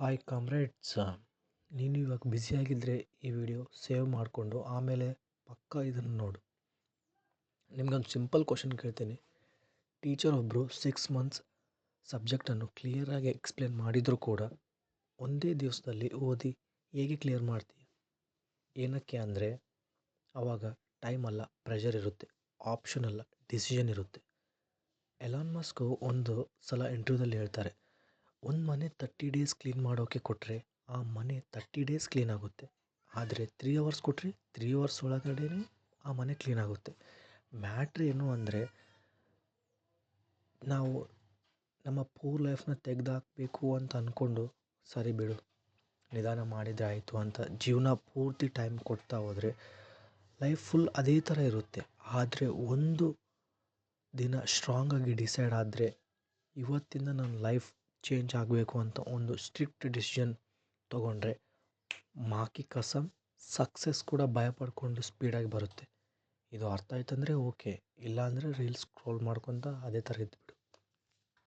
Hi comrades, ನೀನು ಇವಾಗ ಬ್ಯುಸಿಯಾಗಿದ್ದರೆ ಈ ವಿಡಿಯೋ ಸೇವ್ ಮಾಡಿಕೊಂಡು ಆಮೇಲೆ ಪಕ್ಕ ಇದನ್ನು ನೋಡು. ನಿಮ್ಗೊಂದು ಸಿಂಪಲ್ ಕ್ವಶನ್ ಕೇಳ್ತೀನಿ. ಟೀಚರ್ ಒಬ್ಬರು 6 ಮಂತ್ಸ್ ಸಬ್ಜೆಕ್ಟನ್ನು ಕ್ಲಿಯರಾಗಿ ಎಕ್ಸ್ಪ್ಲೇನ್ ಮಾಡಿದರೂ ಕೂಡ ಒಂದೇ ದಿವಸದಲ್ಲಿ ಓದಿ ಹೇಗೆ ಕ್ಲಿಯರ್ ಮಾಡ್ತೀಯ? ಏನಕ್ಕೆ ಅಂದರೆ ಆವಾಗ ಟೈಮ್ ಅಲ್ಲ, ಪ್ರೆಷರ್ ಇರುತ್ತೆ, ಆಪ್ಷನ್ ಅಲ್ಲ, ಡಿಸಿಷನ್ ಇರುತ್ತೆ. ಎಲಾನ್ ಮಸ್ಕ್ ಒಂದು ಸಲ ಇಂಟರ್ವ್ಯೂದಲ್ಲಿ ಹೇಳ್ತಾರೆ, ಒಂದು ಮನೆ 30 ಡೇಸ್ ಕ್ಲೀನ್ ಮಾಡೋಕ್ಕೆ ಕೊಟ್ಟರೆ ಆ ಮನೆ 30 ಡೇಸ್ ಕ್ಲೀನ್ ಆಗುತ್ತೆ. ಆದರೆ 3 ಅವರ್ಸ್ ಕೊಟ್ಟರೆ 3 ಅವರ್ಸ್ ಒಳಗಡೆ ಆ ಮನೆ ಕ್ಲೀನ್ ಆಗುತ್ತೆ. ಮ್ಯಾಟ್ರ್ ಏನು ಅಂದರೆ ನಾವು ನಮ್ಮ ಪೂರ್ ಲೈಫ್ನ ತೆಗೆದಾಕಬೇಕು ಅಂತ ಅಂದ್ಕೊಂಡು ಸರಿ ಬಿಡು ನಿಧಾನ ಮಾಡಿದರೆ ಆಯಿತು ಅಂತ ಜೀವನ ಪೂರ್ತಿ ಟೈಮ್ ಕೊಡ್ತಾ ಹೋದರೆ ಲೈಫ್ ಫುಲ್ ಅದೇ ಥರ ಇರುತ್ತೆ. ಆದರೆ ಒಂದು ದಿನ ಸ್ಟ್ರಾಂಗಾಗಿ ಡಿಸೈಡ್ ಆದರೆ ಇವತ್ತಿಂದ ನನ್ನ ಲೈಫ್ ಚೇಂಜ್ ಆಗಬೇಕು ಅಂತ ಒಂದು ಸ್ಟ್ರಿಕ್ಟ್ ಡಿಸಿಷನ್ ತೊಗೊಂಡ್ರೆ ಮಾಕಿ ಕಸಮ್ ಸಕ್ಸಸ್ ಕೂಡ ಭಯ ಪಡ್ಕೊಂಡು ಸ್ಪೀಡಾಗಿ ಬರುತ್ತೆ. ಇದು ಅರ್ಥ ಆಯ್ತಂದರೆ ಓಕೆ, ಇಲ್ಲಾಂದರೆ ರೀಲ್ಸ್ ಸ್ಕ್ರೋಲ್ ಮಾಡ್ಕೊತ ಅದೇ ಥರ ಇದ್ದುಬಿಡು.